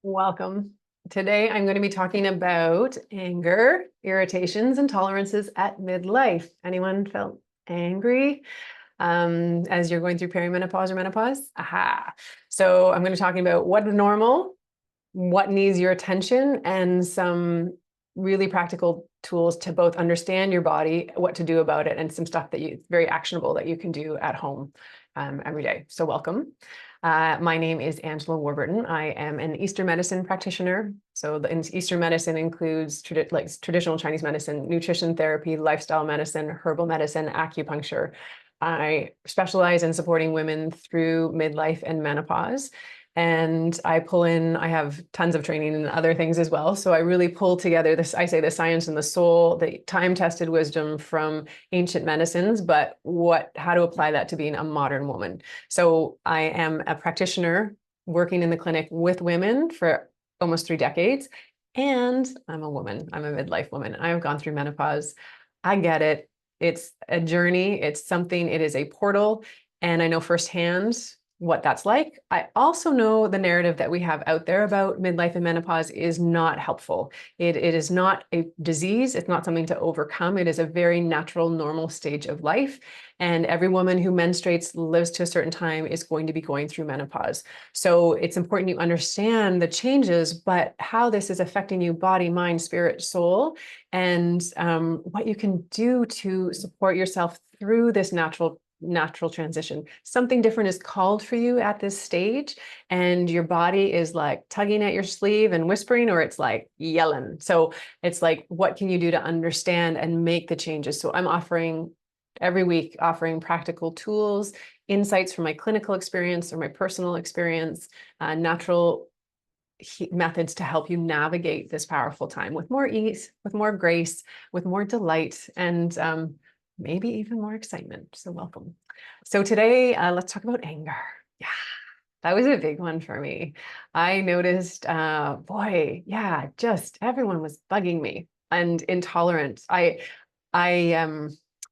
Welcome. Today, I'm going to be talking about anger, irritations, and tolerances at midlife. Anyone felt angry as you're going through perimenopause or menopause? Aha. So I'm going to be talking about what is normal, what needs your attention, and some really practical tools to both understand your body, what to do about it, and some stuff that very actionable that you can do at home every day. So welcome. My name is Angela Warburton. I am an Eastern medicine practitioner. So Eastern medicine includes traditional Chinese medicine, nutrition therapy, lifestyle medicine, herbal medicine, acupuncture. I specialize in supporting women through midlife and menopause. And I have tons of training in other things as well. So I really pull together this, I say the science and the soul, the time-tested wisdom from ancient medicines, but how to apply that to being a modern woman. So I am a practitioner working in the clinic with women for almost 3 decades. And I'm a woman. I'm a midlife woman. I've gone through menopause. I get it. It's a journey. It is a portal. And I know firsthand what that's like. I also know the narrative that we have out there about midlife and menopause is not helpful. It is not a disease. It's not something to overcome. It is a very natural, normal stage of life. And every woman who menstruates, lives to a certain time, is going to be going through menopause. So it's important you understand the changes, but how this is affecting you, body, mind, spirit, soul, and what you can do to support yourself through this natural transition. Something different is called for you at this stage, and your body is like tugging at your sleeve and whispering, or it's like yelling. So it's like, what can you do to understand and make the changes? So I'm every week offering practical tools, insights from my clinical experience or my personal experience, natural methods to help you navigate this powerful time with more ease, with more grace, with more delight, and maybe even more excitement. So welcome. So today, let's talk about anger. Yeah, that was a big one for me. I noticed, just everyone was bugging me, and intolerant. I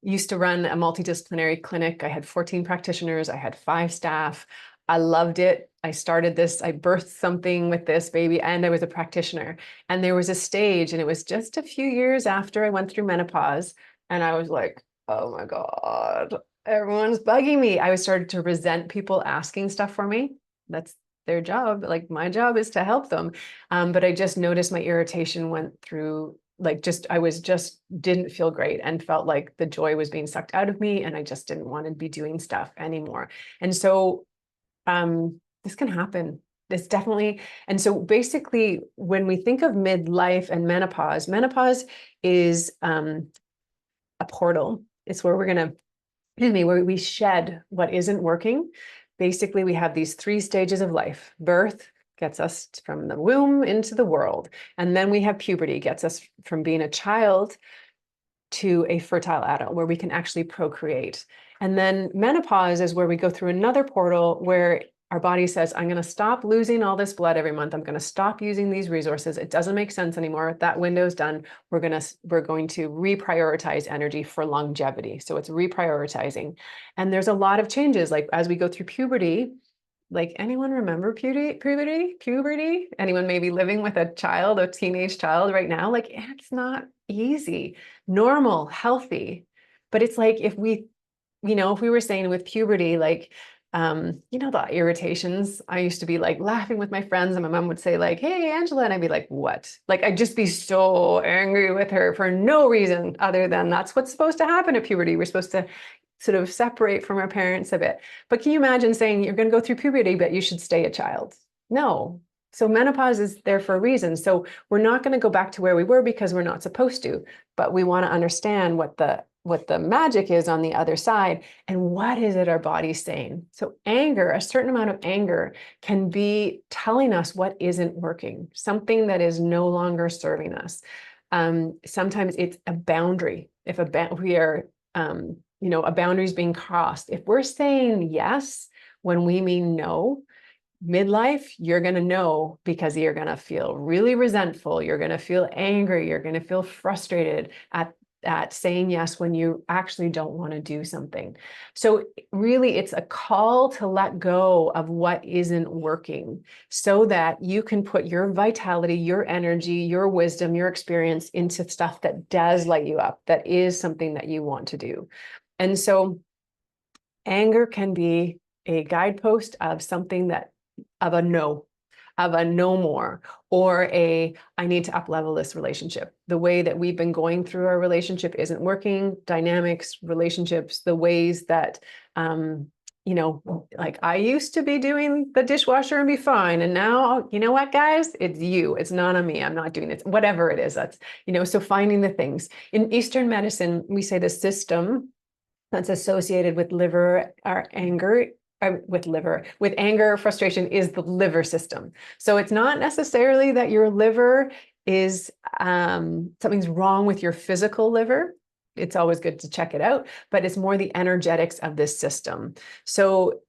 used to run a multidisciplinary clinic. I had 14 practitioners. I had 5 staff. I loved it. I birthed something with this baby, and I was a practitioner. And there was a stage, and it was just a few years after I went through menopause, and I was like, oh my God, everyone's bugging me. I was started to resent people asking stuff for me. That's their job. Like, my job is to help them. But I just noticed my irritation went through, didn't feel great, and felt like the joy was being sucked out of me, and I just didn't want to be doing stuff anymore. And so this can happen. This definitely. And so basically, when we think of midlife and menopause is a portal. It's where where we shed what isn't working. Basically, we have these 3 stages of life. Birth gets us from the womb into the world. And then we have puberty, gets us from being a child to a fertile adult, where we can actually procreate. And then menopause is where we go through another portal where our body says, I'm going to stop losing all this blood every month. I'm going to stop using these resources. It doesn't make sense anymore. That window's done. We're going to reprioritize energy for longevity. So it's reprioritizing. And there's a lot of changes. Like, as we go through puberty, like, anyone remember puberty? Anyone maybe living with a teenage child right now? Like, it's not easy, normal, healthy. But it's like, if we were saying with puberty, like, the irritations, I used to be like laughing with my friends, and my mom would say like, hey, Angela, and I'd be like, what? Like, I'd just be so angry with her for no reason other than that's what's supposed to happen at puberty. We're supposed to sort of separate from our parents a bit. But can you imagine saying you're going to go through puberty, but you should stay a child? No. So menopause is there for a reason. So we're not going to go back to where we were because we're not supposed to, but we want to understand what the magic is on the other side, and what is it our body's saying. So anger, a certain amount of anger, can be telling us what isn't working, something that is no longer serving us. Sometimes it's a boundary. If a boundary is being crossed, if we're saying yes when we mean no, midlife, you're going to know, because you're going to feel really resentful. You're going to feel angry. You're going to feel frustrated at at saying yes when you actually don't want to do something. So really, it's a call to let go of what isn't working so that you can put your vitality, your energy, your wisdom, your experience into stuff that does light you up, that is something that you want to do. And so anger can be a guidepost of something that, of a no more, or a, I need to up level this relationship. The way that we've been going through our relationship isn't working, dynamics, relationships, the ways that, you know, like I used to be doing the dishwasher and be fine. And now, you know what, guys, it's you, it's not on me. I'm not doing it, whatever it is. That's, you know, so finding the things. In Eastern medicine, we say the system that's associated with liver or anger, with anger, frustration is the liver system. So it's not necessarily that your liver is, something's wrong with your physical liver. It's always good to check it out, but it's more the energetics of this system. So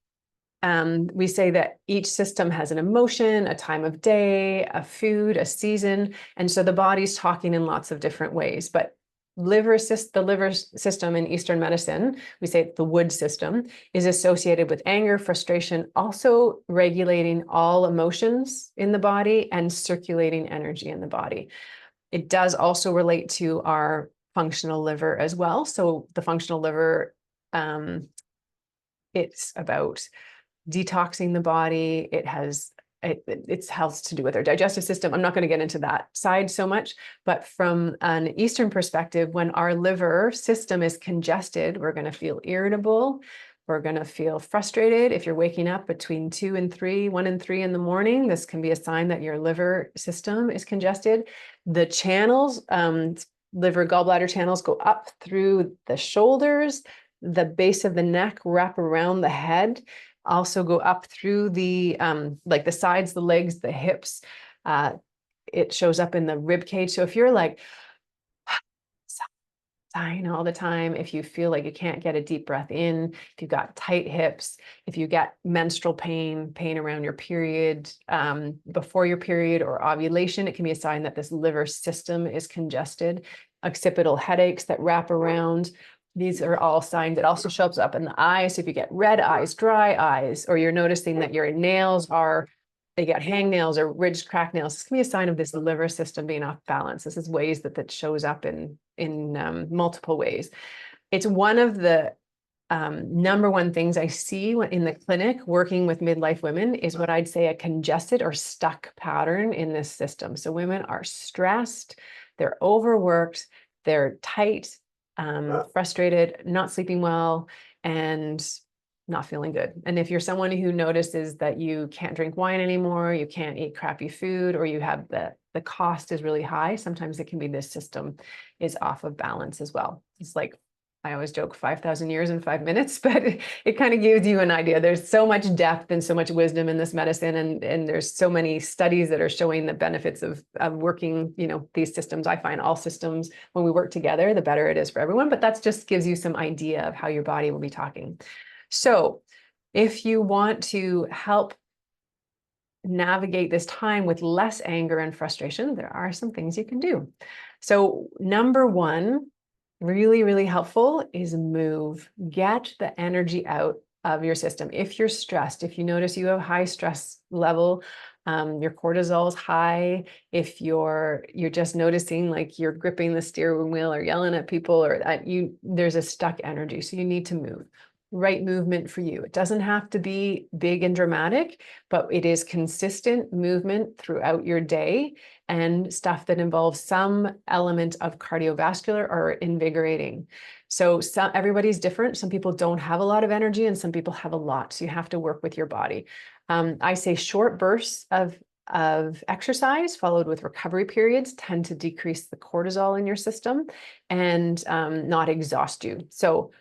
we say that each system has an emotion, a time of day, a food, a season. And so the body's talking in lots of different ways, but the liver system in Eastern medicine, we say the wood system, is associated with anger, frustration, also regulating all emotions in the body and circulating energy in the body. It does also relate to our functional liver as well. So the functional liver, it's about detoxing the body. It has to do with our digestive system. I'm not going to get into that side so much, but from an Eastern perspective, when our liver system is congested, we're going to feel irritable. We're going to feel frustrated. If you're waking up between 1 and 3 in the morning, this can be a sign that your liver system is congested. The channels, liver gallbladder channels, go up through the shoulders, the base of the neck, wrap around the head, also go up through the like the sides, the legs, the hips. It shows up in the rib cage. So if you're like sighing all the time, if you feel like you can't get a deep breath in, if you've got tight hips, if you get menstrual pain around your period, before your period or ovulation, it can be a sign that this liver system is congested. Occipital headaches that wrap around. These are all signs. It also shows up in the eyes. So if you get red eyes, dry eyes, or you're noticing that your nails they get hangnails or ridged cracked nails, this can be a sign of this liver system being off balance. This is ways that shows up in multiple ways. It's one of the number one things I see in the clinic working with midlife women is what I'd say a congested or stuck pattern in this system. So women are stressed, they're overworked, they're tight, frustrated, not sleeping well, and not feeling good. And if you're someone who notices that you can't drink wine anymore, you can't eat crappy food, or you have the cost is really high, sometimes it can be this system is off of balance as well. It's like, I always joke 5,000 years in 5 minutes, but it kind of gives you an idea. There's so much depth and so much wisdom in this medicine. And there's so many studies that are showing the benefits of working, you know, these systems. I find all systems, when we work together, the better it is for everyone, but that just gives you some idea of how your body will be talking. So if you want to help navigate this time with less anger and frustration, there are some things you can do. So number one, really, really helpful is move. Get the energy out of your system. If you're stressed, if you notice you have high stress level, your cortisol is high, if you're just noticing like you're gripping the steering wheel or yelling at people, or there's a stuck energy, so you need to move. Right movement for you. It doesn't have to be big and dramatic, but it is consistent movement throughout your day and stuff that involves some element of cardiovascular or invigorating. So everybody's different. Some people don't have a lot of energy and some people have a lot. So you have to work with your body. I say short bursts of exercise followed with recovery periods tend to decrease the cortisol in your system and not exhaust you. So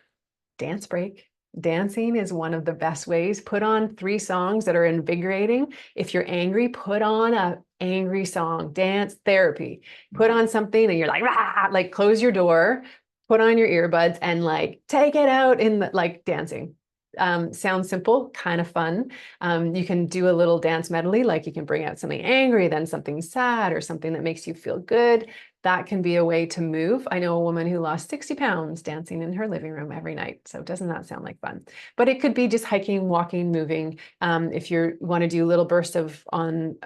dance break. Dancing is one of the best ways. Put on 3 songs that are invigorating. If you're angry, put on an angry song. Dance therapy. Put on something and you're like, rah, like close your door, put on your earbuds and like take it out in the like dancing. Sounds simple, kind of fun. You can do a little dance medley, like you can bring out something angry, then something sad, or something that makes you feel good. That can be a way to move. I know a woman who lost 60 pounds dancing in her living room every night. So doesn't that sound like fun? But it could be just hiking, walking, moving. If you want to do little bursts of on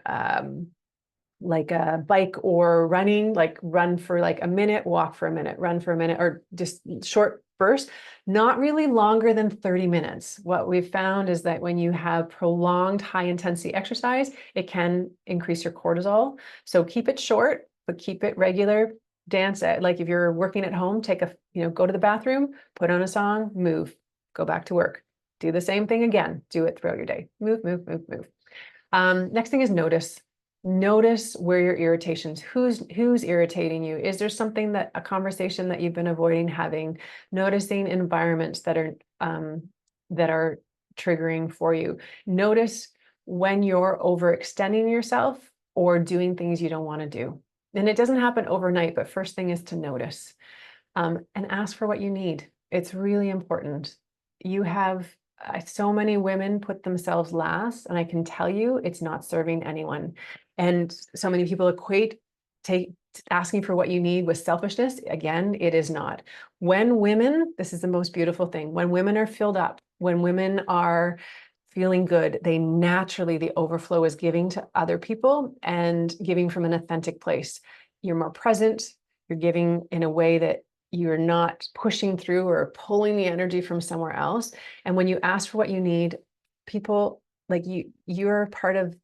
like a bike or running, like run for like a minute, walk for a minute, run for a minute, or just short bursts, not really longer than 30 minutes. What we've found is that when you have prolonged high intensity exercise, it can increase your cortisol. So keep it short, but keep it regular. Dance it. Like if you're working at home, take a, go to the bathroom, put on a song, move, go back to work. Do the same thing again. Do it throughout your day. Move, move, move, move. Next thing is notice. Notice where your irritations, who's irritating you. Is there something that a conversation that you've been avoiding having? Noticing environments that are triggering for you. Notice when you're overextending yourself or doing things you don't want to do. And it doesn't happen overnight, but first thing is to notice and ask for what you need. It's really important. You have so many women put themselves last, and I can tell you it's not serving anyone. And so many people equate asking for what you need with selfishness. Again, it is not. When women, this is the most beautiful thing, when women are filled up, when women are feeling good, they naturally, the overflow is giving to other people and giving from an authentic place. You're more present, you're giving in a way that you're not pushing through or pulling the energy from somewhere else. And when you ask for what you need, people like you're part of,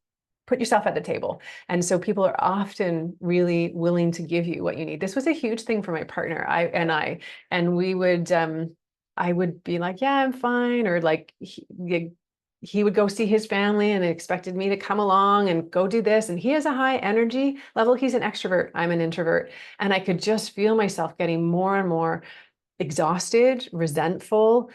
put yourself at the table. And so people are often really willing to give you what you need. This was a huge thing for my partner, and we would, I would be like, yeah, I'm fine. Or like, he would go see his family and expected me to come along and go do this. And he has a high energy level. He's an extrovert. I'm an introvert. And I could just feel myself getting more and more exhausted, resentful,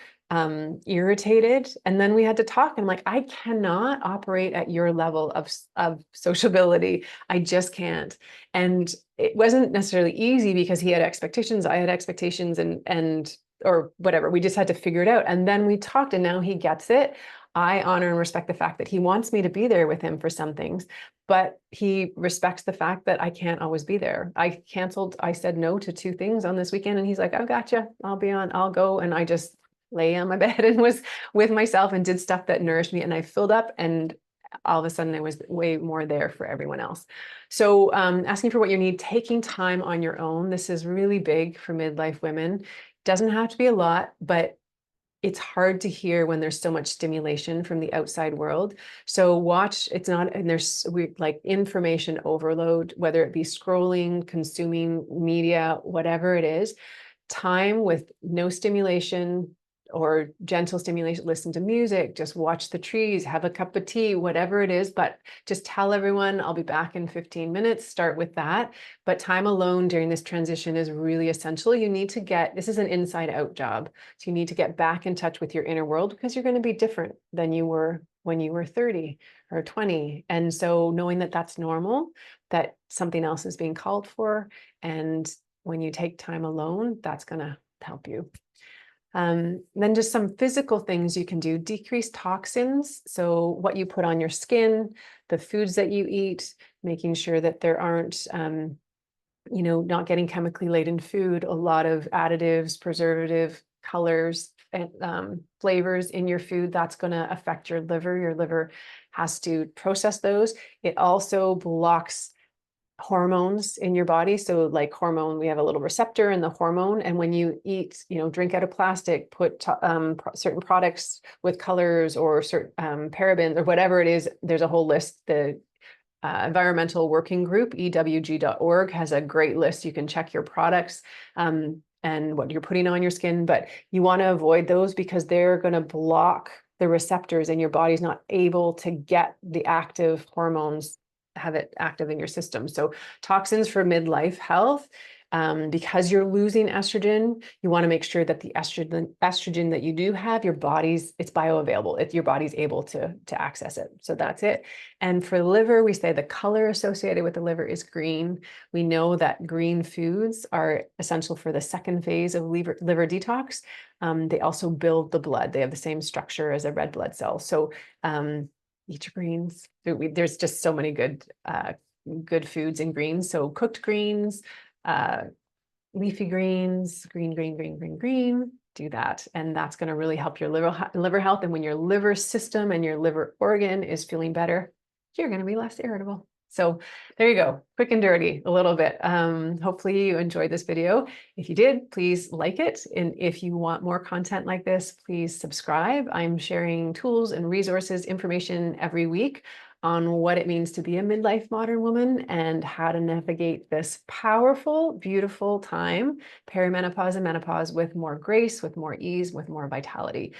irritated. And then we had to talk. And I'm like, I cannot operate at your level of sociability. I just can't. And it wasn't necessarily easy because he had expectations, I had expectations, and or whatever. We just had to figure it out. And then we talked, and now he gets it. I honor and respect the fact that he wants me to be there with him for some things, but he respects the fact that I can't always be there. I said no to 2 things on this weekend, and he's like, oh, gotcha. I'll go. And I just lay on my bed and was with myself and did stuff that nourished me. And I filled up, and all of a sudden I was way more there for everyone else. So asking for what you need, taking time on your own. This is really big for midlife women. Doesn't have to be a lot, but it's hard to hear when there's so much stimulation from the outside world. So watch, it's not, and there's like information overload, whether it be scrolling, consuming media, whatever it is, time with no stimulation or gentle stimulation, listen to music, just watch the trees, have a cup of tea, whatever it is, but just tell everyone I'll be back in 15 minutes, start with that. But time alone during this transition is really essential. You need to this is an inside out job. So you need to get back in touch with your inner world, because you're going to be different than you were when you were 30 or 20. And so knowing that that's normal, that something else is being called for. And when you take time alone, that's going to help you. Then just some physical things you can do: decrease toxins. So what you put on your skin, the foods that you eat, making sure that there aren't, not getting chemically laden food, a lot of additives, preservative, colors, and flavors in your food. That's going to affect your liver. Your liver has to process those. It also blocks hormones in your body. So like hormone, we have a little receptor in the hormone. And when you eat, drink out of plastic, put certain products with colors or certain parabens or whatever it is, there's a whole list. The Environmental Working Group, EWG.org, has a great list. You can check your products and what you're putting on your skin, but you want to avoid those because they're going to block the receptors, and your body's not able to get the active hormones, have it active in your system. So toxins for midlife health, because you're losing estrogen, you want to make sure that the estrogen that you do have, it's bioavailable. Your body's able to access it. So that's it. And for liver, we say the color associated with the liver is green. We know that green foods are essential for the second phase of liver detox. They also build the blood. They have the same structure as a red blood cell. So eat your greens. There's just so many good foods in greens. So cooked greens, leafy greens, green, do that. And that's going to really help your liver health. And when your liver system and your liver organ is feeling better, you're going to be less irritable. So there you go, quick and dirty a little bit. Hopefully you enjoyed this video. If you did, please like it. And if you want more content like this, please subscribe. I'm sharing tools and resources, information every week on what it means to be a midlife modern woman and how to navigate this powerful, beautiful time, perimenopause and menopause, with more grace, with more ease, with more vitality.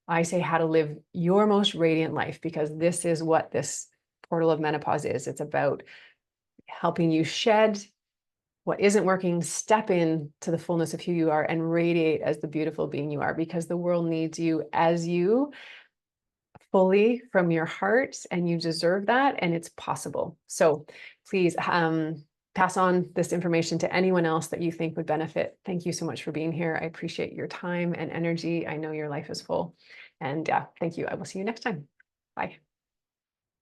I say how to live your most radiant life, because this is what this portal of menopause is. It's about helping you shed what isn't working, step in to the fullness of who you are, and radiate as the beautiful being you are, because the world needs you as you, fully from your heart, and you deserve that, and it's possible. So please pass on this information to anyone else that you think would benefit. Thank you so much for being here. I appreciate your time and energy. I know your life is full. And thank you. I will see you next time. Bye.